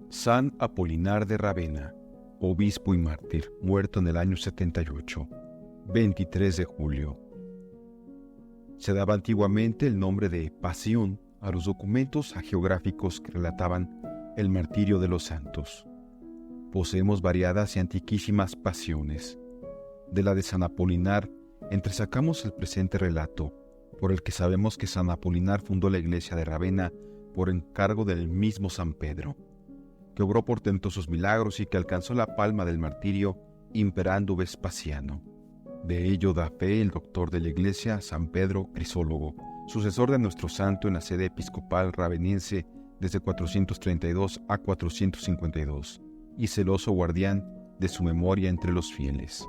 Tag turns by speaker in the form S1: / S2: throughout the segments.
S1: San Apolinar de Ravenna, obispo y mártir, muerto en el año 78, 23 de julio. Se daba antiguamente el nombre de Pasión a los documentos hagiográficos que relataban el martirio de los santos. Poseemos variadas y antiquísimas pasiones. De la de San Apolinar entresacamos el presente relato, por el que sabemos que San Apolinar fundó la iglesia de Ravenna por encargo del mismo San Pedro, que obró portentosos milagros y que alcanzó la palma del martirio imperando Vespasiano. De ello da fe el doctor de la iglesia, San Pedro Crisólogo, sucesor de nuestro santo en la sede episcopal raveniense desde 432 a 452, y celoso guardián de su memoria entre los fieles.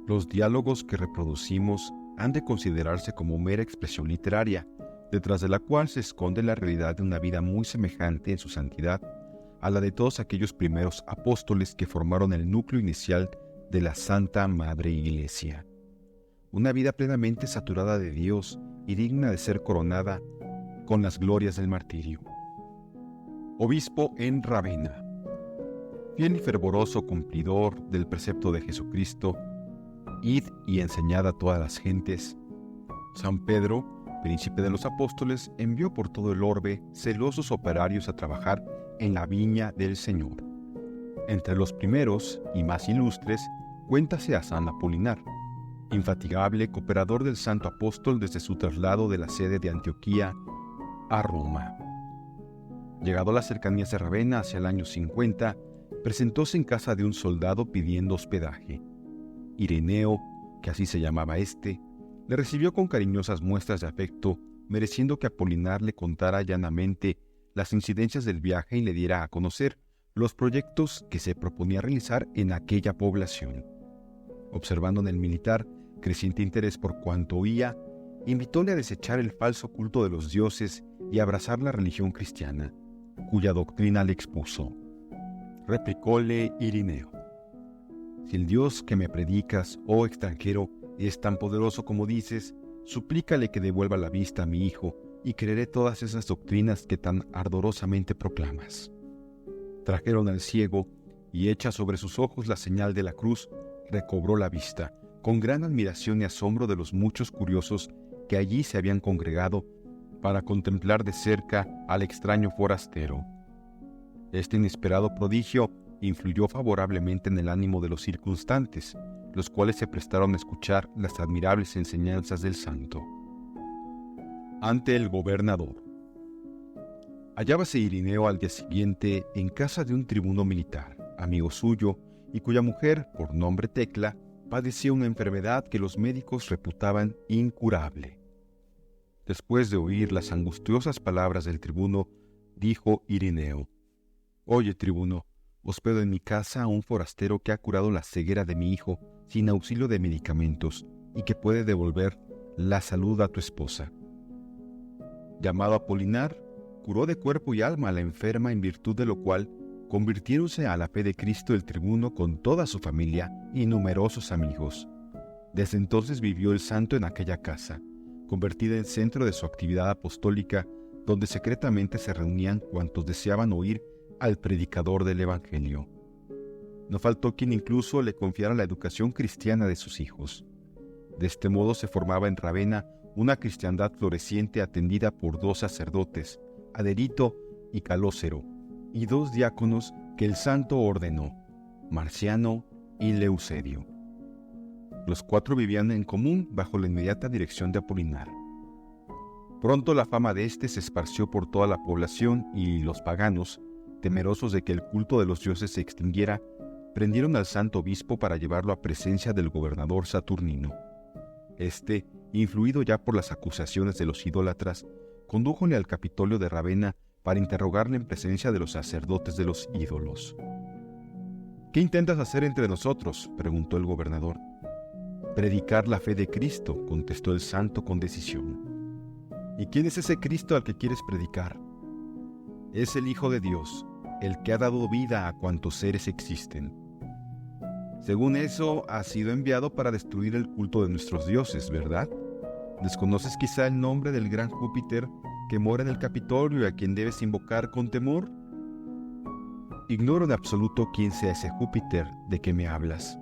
S1: Los diálogos que reproducimos han de considerarse como mera expresión literaria, detrás de la cual se esconde la realidad de una vida muy semejante en su santidad a la de todos aquellos primeros apóstoles que formaron el núcleo inicial de la Santa Madre Iglesia. Una vida plenamente saturada de Dios y digna de ser coronada con las glorias del martirio. Obispo en Ravenna. Fiel y fervoroso cumplidor del precepto de Jesucristo, id y enseñad a todas las gentes. San Pedro, príncipe de los apóstoles, envió por todo el orbe celosos operarios a trabajar en la viña del Señor. Entre los primeros y más ilustres, cuéntase a San Apolinar, infatigable cooperador del santo apóstol desde su traslado de la sede de Antioquía a Roma. Llegado a las cercanías de Ravenna hacia el año 50, presentóse en casa de un soldado pidiendo hospedaje. Ireneo, que así se llamaba le recibió con cariñosas muestras de afecto, mereciendo que Apolinar le contara llanamente las incidencias del viaje y le diera a conocer los proyectos que se proponía realizar en aquella población. Observando en el militar creciente interés por cuanto oía, invitóle a desechar el falso culto de los dioses y a abrazar la religión cristiana, cuya doctrina le expuso. Replicóle Ireneo: si el Dios que me predicas, oh extranjero, es tan poderoso como dices, suplícale que devuelva la vista a mi hijo, y creeré todas esas doctrinas que tan ardorosamente proclamas. Trajeron al ciego, y hecha sobre sus ojos la señal de la cruz, recobró la vista, con gran admiración y asombro de los muchos curiosos que allí se habían congregado para contemplar de cerca al extraño forastero. Este inesperado prodigio influyó favorablemente en el ánimo de los circunstantes, los cuales se prestaron a escuchar las admirables enseñanzas del santo. Ante el gobernador. Hallábase Ireneo al día siguiente en casa de un tribuno militar, amigo suyo, y cuya mujer, por nombre Tecla, padecía una enfermedad que los médicos reputaban incurable. Después de oír las angustiosas palabras del tribuno, dijo Ireneo: «Oye, tribuno, hospedo en mi casa a un forastero que ha curado la ceguera de mi hijo sin auxilio de medicamentos y que puede devolver la salud a tu esposa». Llamado Apolinar, curó de cuerpo y alma a la enferma, en virtud de lo cual convirtiéronse a la fe de Cristo el tribuno con toda su familia y numerosos amigos. Desde entonces vivió el santo en aquella casa, convertida en centro de su actividad apostólica, donde secretamente se reunían cuantos deseaban oír al predicador del Evangelio. No faltó quien incluso le confiara la educación cristiana de sus hijos. De este modo se formaba en Ravenna una cristiandad floreciente atendida por 2 sacerdotes, Aderito y Calócero, y 2 diáconos que el santo ordenó, Marciano y Leucerio. Los 4 vivían en común bajo la inmediata dirección de Apolinar. Pronto la fama de se esparció por toda la población y los paganos, temerosos de que el culto de los dioses se extinguiera, prendieron al santo obispo para llevarlo a presencia del gobernador Saturnino. Influido ya por las acusaciones de los idólatras, condújole al Capitolio de Ravenna para interrogarle en presencia de los sacerdotes de los ídolos. «¿Qué intentas hacer entre nosotros?», preguntó el gobernador. «Predicar la fe de Cristo», contestó el santo con decisión. «¿Y quién es ese Cristo al que quieres predicar?». «Es el Hijo de Dios, el que ha dado vida a cuantos seres existen. Según eso, ha sido enviado para destruir el culto de nuestros dioses, ¿verdad? ¿Desconoces quizá el nombre del gran Júpiter que mora en el Capitolio y a quien debes invocar con temor?». Ignoro en absoluto quién sea ese Júpiter de que me hablas.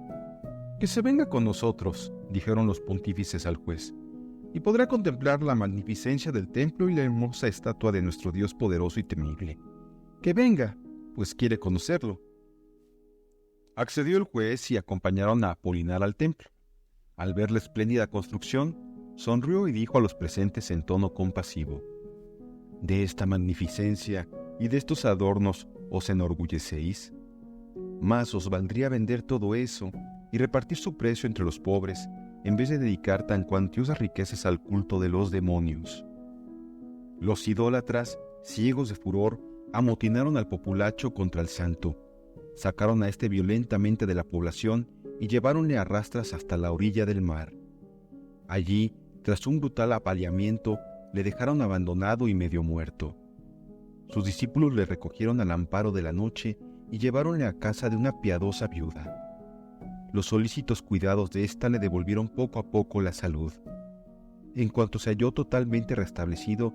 S1: Que se venga con nosotros, dijeron los pontífices al juez, y podrá contemplar la magnificencia del templo y la hermosa estatua de nuestro Dios poderoso y temible. Que venga, pues quiere conocerlo. Accedió el juez y acompañaron a Apolinar al templo. Al ver la espléndida construcción, sonrió y dijo a los presentes en tono compasivo: «¿De esta magnificencia y de estos adornos os enorgullecéis? Más os valdría vender todo eso y repartir su precio entre los pobres, en vez de dedicar tan cuantiosas riquezas al culto de los demonios». Los idólatras, ciegos de furor, amotinaron al populacho contra el santo. Sacaron a este violentamente de la población y lleváronle a rastras hasta la orilla del mar. Allí, tras un brutal apaleamiento, le dejaron abandonado y medio muerto. Sus discípulos le recogieron al amparo de la noche y lleváronle a casa de una piadosa viuda. Los solícitos cuidados de ésta le devolvieron poco a poco la salud. En cuanto se halló totalmente restablecido,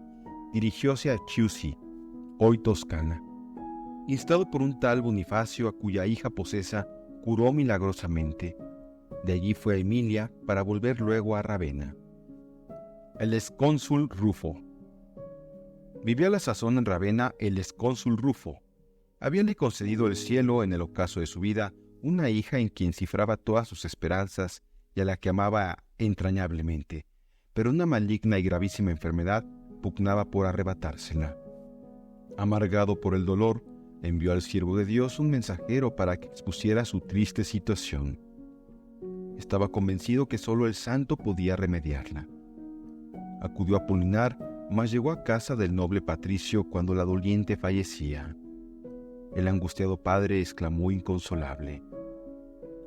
S1: dirigióse a Chiusi, hoy Toscana, instado por un tal Bonifacio a cuya hija posesa curó milagrosamente. De allí fue a Emilia para volver luego a Ravenna. El excónsul Rufo. Vivía a la sazón en Ravenna el excónsul Rufo. Habíale concedido el cielo en el ocaso de su vida una hija en quien cifraba todas sus esperanzas y a la que amaba entrañablemente, pero una maligna y gravísima enfermedad pugnaba por arrebatársela. Amargado por el dolor, envió al siervo de Dios un mensajero para que expusiera su triste situación. Estaba convencido que solo el santo podía remediarla. Acudió a Apolinar, mas llegó a casa del noble patricio cuando la doliente fallecía. El angustiado padre exclamó inconsolable: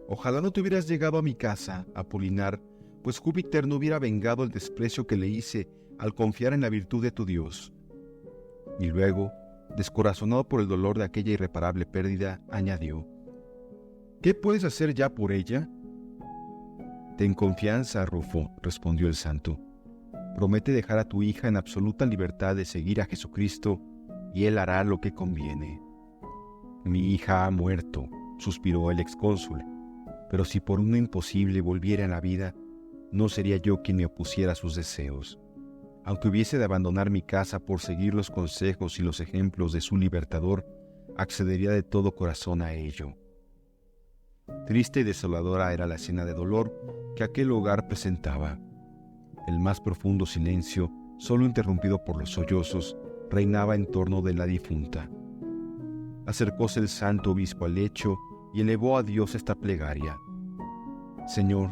S1: «Ojalá no te hubieras llegado a mi casa, Apolinar, pues Júpiter no hubiera vengado el desprecio que le hice al confiar en la virtud de tu Dios». Y luego, descorazonado por el dolor de aquella irreparable pérdida, añadió: «¿Qué puedes hacer ya por ella?». «Ten confianza, Rufo», respondió el santo. «Promete dejar a tu hija en absoluta libertad de seguir a Jesucristo, y él hará lo que conviene». «Mi hija ha muerto», suspiró el excónsul, «pero si por uno imposible volviera a la vida, no sería yo quien me opusiera a sus deseos. Aunque hubiese de abandonar mi casa por seguir los consejos y los ejemplos de su libertador, accedería de todo corazón a ello». Triste y desoladora era la escena de dolor que aquel hogar presentaba. El más profundo silencio, solo interrumpido por los sollozos, reinaba en torno de la difunta. Acercóse el santo obispo al lecho y elevó a Dios esta plegaria: «Señor,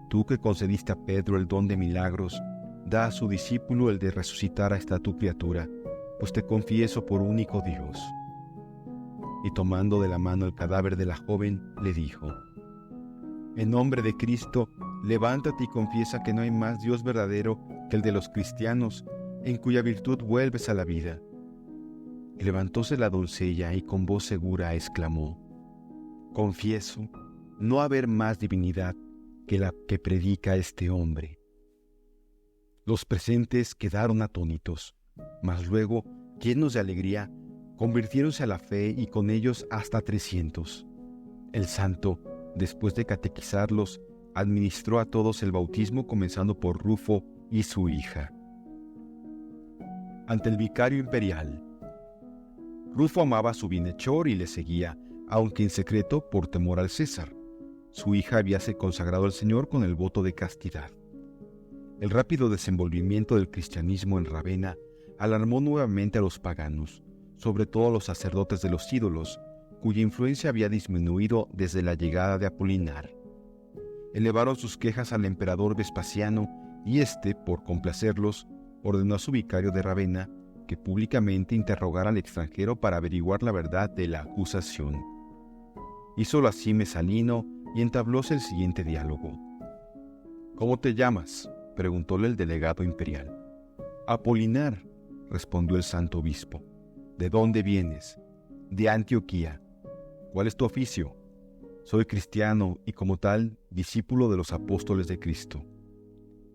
S1: tú que concediste a Pedro el don de milagros, da a su discípulo el de resucitar a esta tu criatura, pues te confieso por único Dios». Y tomando de la mano el cadáver de la joven, le dijo: «En nombre de Cristo, levántate y confiesa que no hay más Dios verdadero que el de los cristianos, en cuya virtud vuelves a la vida». Y levantóse la doncella y con voz segura exclamó: «Confieso no haber más divinidad que la que predica este hombre». Los presentes quedaron atónitos, mas luego, llenos de alegría, convirtiéronse a la fe y con ellos hasta 300. El santo, después de catequizarlos, administró a todos el bautismo comenzando por Rufo y su hija. Ante el vicario imperial. Rufo amaba a su bienhechor y le seguía, aunque en secreto por temor al César. Su hija habíase consagrado al Señor con el voto de castidad. El rápido desenvolvimiento del cristianismo en Ravenna alarmó nuevamente a los paganos, sobre todo a los sacerdotes de los ídolos, cuya influencia había disminuido desde la llegada de Apolinar. Elevaron sus quejas al emperador Vespasiano y éste, por complacerlos, ordenó a su vicario de Ravenna que públicamente interrogara al extranjero para averiguar la verdad de la acusación. Hízolo así Mesalino y entablóse el siguiente diálogo. «¿Cómo te llamas?», preguntóle el delegado imperial. «Apolinar», respondió el santo obispo. «¿De dónde vienes?». «De Antioquía». «¿Cuál es tu oficio?». «Soy cristiano y como tal, discípulo de los apóstoles de Cristo».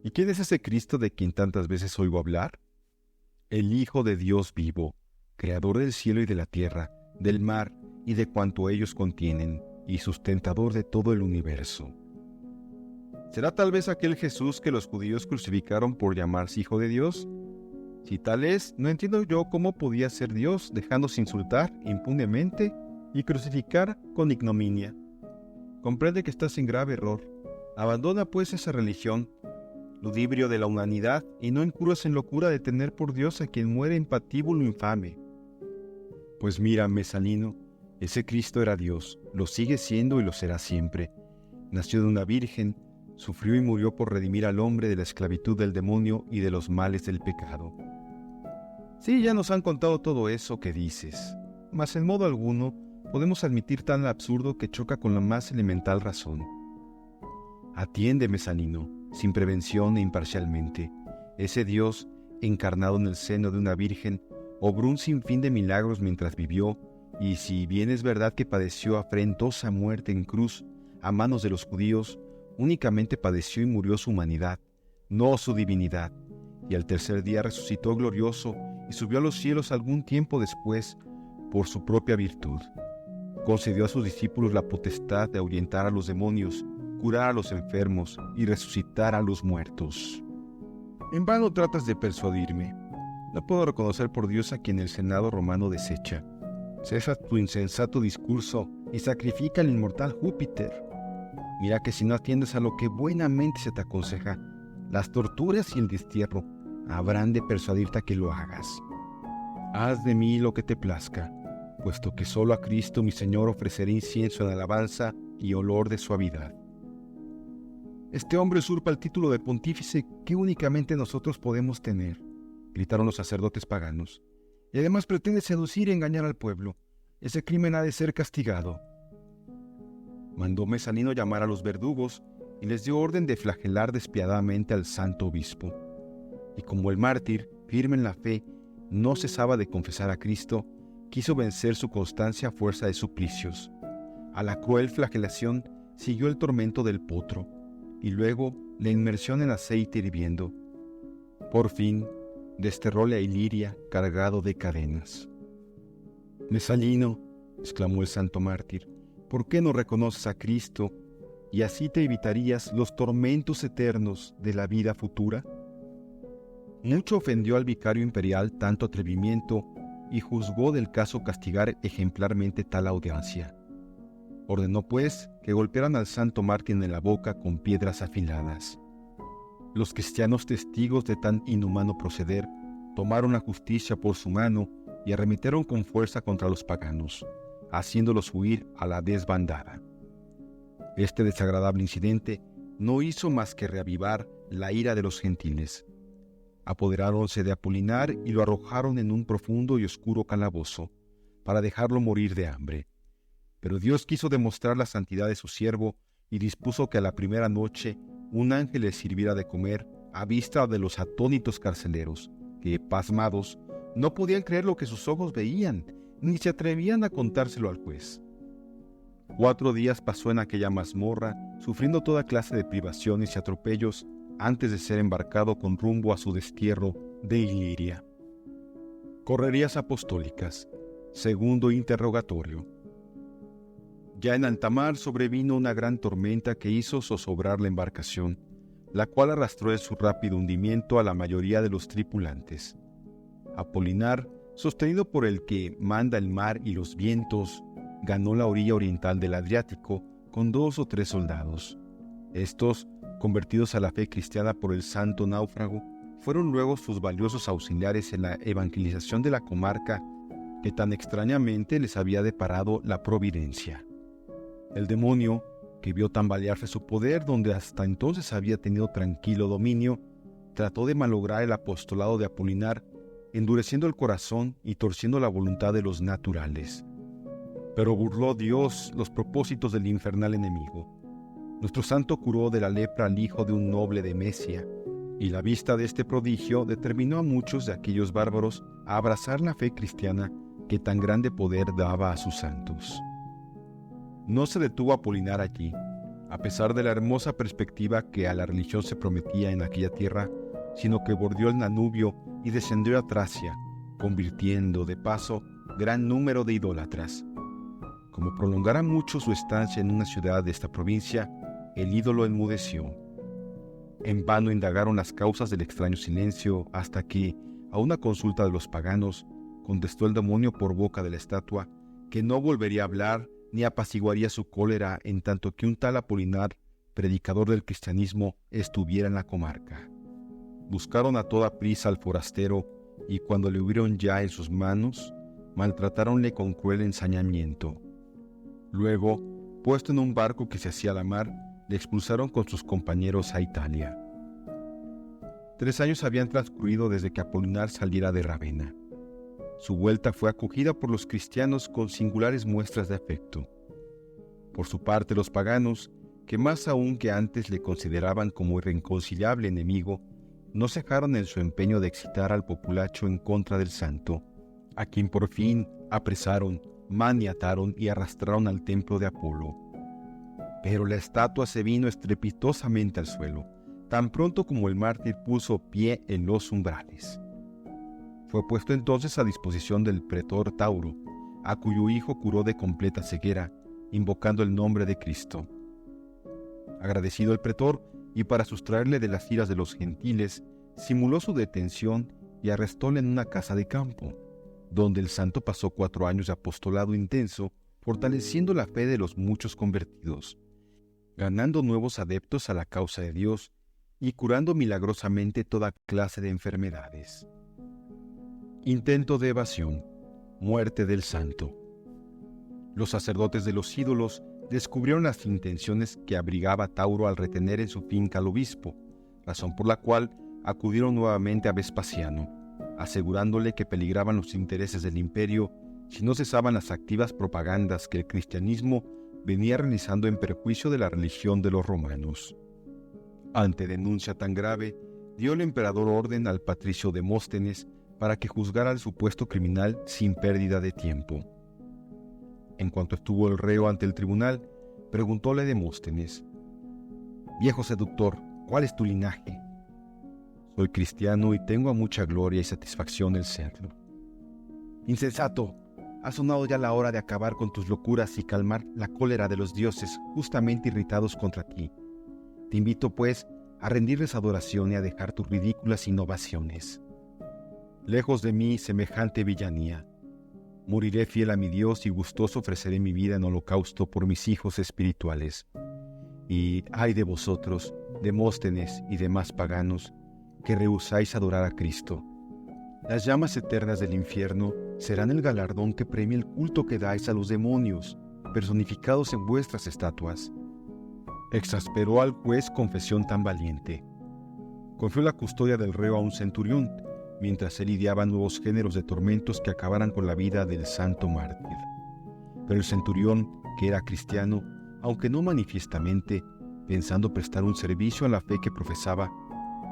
S1: «¿Y quién es ese Cristo de quien tantas veces oigo hablar?». «El Hijo de Dios vivo, creador del cielo y de la tierra, del mar y de cuanto ellos contienen, y sustentador de todo el universo. ¿Será tal vez aquel Jesús que los judíos crucificaron por llamarse Hijo de Dios? Si tal es, no entiendo yo cómo podía ser Dios dejándose insultar impunemente y crucificar con ignominia. Comprende que estás en grave error. Abandona pues esa religión, ludibrio de la humanidad, y no incurras en locura de tener por Dios a quien muere en patíbulo infame. Pues mira, Mesanino, ese Cristo era Dios, lo sigue siendo y lo será siempre. Nació de una virgen, sufrió y murió por redimir al hombre de la esclavitud del demonio y de los males del pecado. Sí, ya nos han contado todo eso que dices, mas en modo alguno podemos admitir tan absurdo que choca con la más elemental razón. Atiende, Mesanino, sin prevención e imparcialmente. Ese Dios, encarnado en el seno de una virgen, obró un sinfín de milagros mientras vivió, y si bien es verdad que padeció afrentosa muerte en cruz a manos de los judíos, únicamente padeció y murió su humanidad, no su divinidad, y al tercer día resucitó glorioso y subió a los cielos algún tiempo después por su propia virtud. Concedió a sus discípulos la potestad de ahuyentar a los demonios, curar a los enfermos y resucitar a los muertos. En vano tratas de persuadirme. No puedo reconocer por Dios a quien el Senado romano desecha. Cesa tu insensato discurso y sacrifica al inmortal Júpiter. Mira que si no atiendes a lo que buenamente se te aconseja, las torturas y el destierro habrán de persuadirte a que lo hagas. Haz de mí lo que te plazca, puesto que solo a Cristo mi Señor ofreceré incienso en alabanza y olor de suavidad. Este hombre usurpa el título de pontífice que únicamente nosotros podemos tener, gritaron los sacerdotes paganos, y además pretende seducir y engañar al pueblo. Ese crimen ha de ser castigado. Mandó Mesanino llamar a los verdugos y les dio orden de flagelar despiadadamente al santo obispo. Y como el mártir, firme en la fe, no cesaba de confesar a Cristo, quiso vencer su constancia a fuerza de suplicios. A la cruel flagelación siguió el tormento del potro, y luego la inmersión en aceite hirviendo. Por fin, desterróle a Iliria cargado de cadenas. «Mesanino», exclamó el santo mártir, «¿por qué no reconoces a Cristo y así te evitarías los tormentos eternos de la vida futura?» Mucho ofendió al vicario imperial tanto atrevimiento y juzgó del caso castigar ejemplarmente tal audacia. Ordenó pues que golpearan al santo mártir en la boca con piedras afiladas. Los cristianos testigos de tan inhumano proceder tomaron la justicia por su mano y arremetieron con fuerza contra los paganos, haciéndolos huir a la desbandada. Este desagradable incidente no hizo más que reavivar la ira de los gentiles. Apoderáronse de Apolinar y lo arrojaron en un profundo y oscuro calabozo, para dejarlo morir de hambre. Pero Dios quiso demostrar la santidad de su siervo y dispuso que a la primera noche un ángel le sirviera de comer a vista de los atónitos carceleros, que, pasmados, no podían creer lo que sus ojos veían, ni se atrevían a contárselo al juez. 4 días pasó en aquella mazmorra, sufriendo toda clase de privaciones y atropellos, antes de ser embarcado con rumbo a su destierro de Iliria. Correrías apostólicas. Segundo interrogatorio. Ya en alta mar sobrevino una gran tormenta que hizo zozobrar la embarcación, la cual arrastró en su rápido hundimiento a la mayoría de los tripulantes. Apolinar, sostenido por el que manda el mar y los vientos, ganó la orilla oriental del Adriático con 2 o 3 soldados. Estos, convertidos a la fe cristiana por el santo náufrago, fueron luego sus valiosos auxiliares en la evangelización de la comarca que tan extrañamente les había deparado la providencia. El demonio, que vio tambalearse su poder donde hasta entonces había tenido tranquilo dominio, trató de malograr el apostolado de Apolinar, endureciendo el corazón y torciendo la voluntad de los naturales. Pero burló Dios los propósitos del infernal enemigo. Nuestro santo curó de la lepra al hijo de un noble de Mesia, y la vista de este prodigio determinó a muchos de aquellos bárbaros a abrazar la fe cristiana que tan grande poder daba a sus santos. No se detuvo Apolinar allí, a pesar de la hermosa perspectiva que a la religión se prometía en aquella tierra, sino que bordeó el Danubio y descendió a Tracia, convirtiendo de paso gran número de idólatras. Como prolongara mucho su estancia en una ciudad de esta provincia, el ídolo enmudeció. En vano indagaron las causas del extraño silencio hasta que, a una consulta de los paganos, contestó el demonio por boca de la estatua que no volvería a hablar ni apaciguaría su cólera en tanto que un tal Apolinar, predicador del cristianismo, estuviera en la comarca. Buscaron a toda prisa al forastero y cuando le hubieron ya en sus manos, maltratáronle con cruel ensañamiento. Luego, puesto en un barco que se hacía a la mar, le expulsaron con sus compañeros a Italia. 3 años habían transcurrido desde que Apolinar saliera de Ravenna. Su vuelta fue acogida por los cristianos con singulares muestras de afecto. Por su parte, los paganos, que más aún que antes le consideraban como irreconciliable enemigo, no cejaron en su empeño de excitar al populacho en contra del santo, a quien por fin apresaron, maniataron y arrastraron al templo de Apolo. Pero la estatua se vino estrepitosamente al suelo, tan pronto como el mártir puso pie en los umbrales. Fue puesto entonces a disposición del pretor Tauro, a cuyo hijo curó de completa ceguera, invocando el nombre de Cristo. Agradecido el pretor, y para sustraerle de las iras de los gentiles, simuló su detención y arrestóle en una casa de campo, donde el santo pasó 4 años de apostolado intenso, fortaleciendo la fe de los muchos convertidos, ganando nuevos adeptos a la causa de Dios y curando milagrosamente toda clase de enfermedades. Intento de evasión, muerte del santo. Los sacerdotes de los ídolos descubrieron las intenciones que abrigaba Tauro al retener en su finca al obispo, razón por la cual acudieron nuevamente a Vespasiano, asegurándole que peligraban los intereses del imperio si no cesaban las activas propagandas que el cristianismo venía realizando en perjuicio de la religión de los romanos. Ante denuncia tan grave, dio el emperador orden al patricio Demóstenes para que juzgara al supuesto criminal sin pérdida de tiempo. En cuanto estuvo el reo ante el tribunal, preguntóle Demóstenes: «Viejo seductor, ¿cuál es tu linaje?» «Soy cristiano y tengo a mucha gloria y satisfacción el serlo». «Insensato, ha sonado ya la hora de acabar con tus locuras y calmar la cólera de los dioses justamente irritados contra ti. Te invito, pues, a rendirles adoración y a dejar tus ridículas innovaciones. Lejos de mí semejante villanía. Moriré fiel a mi Dios y gustoso ofreceré mi vida en holocausto por mis hijos espirituales. Y ay de vosotros, Demóstenes y demás paganos, que rehusáis adorar a Cristo. Las llamas eternas del infierno serán el galardón que premie el culto que dais a los demonios, personificados en vuestras estatuas». Exasperó al juez confesión tan valiente. Confió la custodia del reo a un centurión, mientras él ideaba nuevos géneros de tormentos que acabaran con la vida del santo mártir. Pero el centurión, que era cristiano, aunque no manifiestamente, pensando prestar un servicio a la fe que profesaba,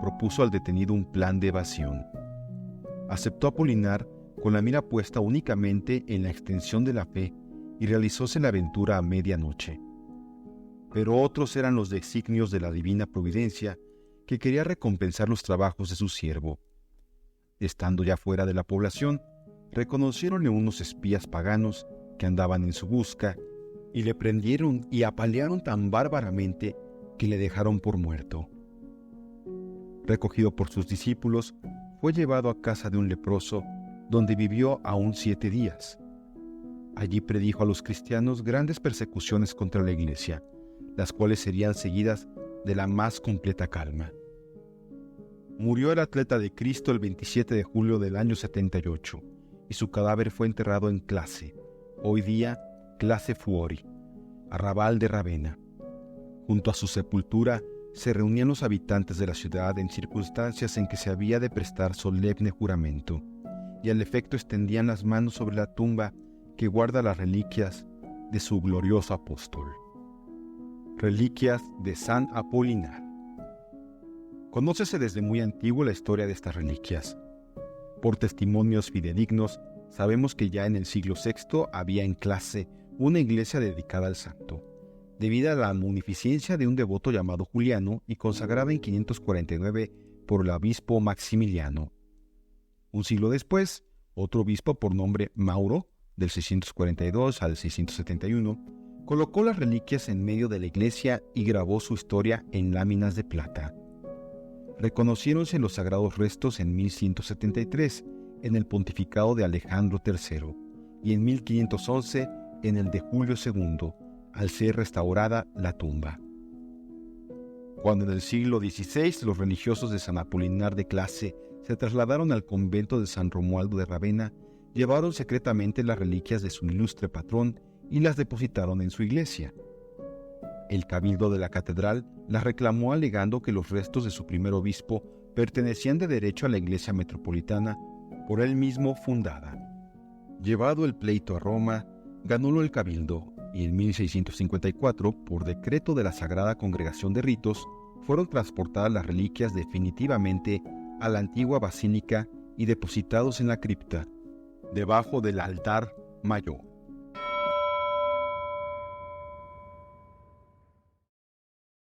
S1: propuso al detenido un plan de evasión. Aceptó Apolinar con la mira puesta únicamente en la extensión de la fe y realizóse la aventura a medianoche. Pero otros eran los designios de la divina providencia, que quería recompensar los trabajos de su siervo. Estando ya fuera de la población, reconocieronle unos espías paganos que andaban en su busca, y le prendieron y apalearon tan bárbaramente que le dejaron por muerto. Recogido por sus discípulos, fue llevado a casa de un leproso, donde vivió aún 7 días. Allí predijo a los cristianos grandes persecuciones contra la iglesia, las cuales serían seguidas de la más completa calma. Murió el atleta de Cristo el 27 de julio del año 78, y su cadáver fue enterrado en Clase, hoy día Clase Fuori, arrabal de Ravenna. Junto a su sepultura se reunían los habitantes de la ciudad en circunstancias en que se había de prestar solemne juramento, y al efecto extendían las manos sobre la tumba que guarda las reliquias de su glorioso apóstol. Reliquias de San Apolinar. Conócese desde muy antiguo la historia de estas reliquias. Por testimonios fidedignos, sabemos que ya en el siglo VI había en Clase una iglesia dedicada al santo, debido a la munificencia de un devoto llamado Juliano y consagrada en 549 por el obispo Maximiliano. Un siglo después, otro obispo por nombre Mauro del 642 al 671, colocó las reliquias en medio de la iglesia y grabó su historia en láminas de plata. Reconociéronse los sagrados restos en 1173, en el pontificado de Alejandro III, y en 1511 en el de Julio II, al ser restaurada la tumba. Cuando en el siglo XVI los religiosos de San Apolinar de Clase se trasladaron al convento de San Romualdo de Ravenna, llevaron secretamente las reliquias de su ilustre patrón y las depositaron en su iglesia. El cabildo de la catedral las reclamó alegando que los restos de su primer obispo pertenecían de derecho a la iglesia metropolitana por él mismo fundada. Llevado el pleito a Roma, ganólo el cabildo y en 1654, por decreto de la Sagrada Congregación de Ritos, fueron transportadas las reliquias definitivamente a la antigua basílica y depositados en la cripta, debajo del altar mayor.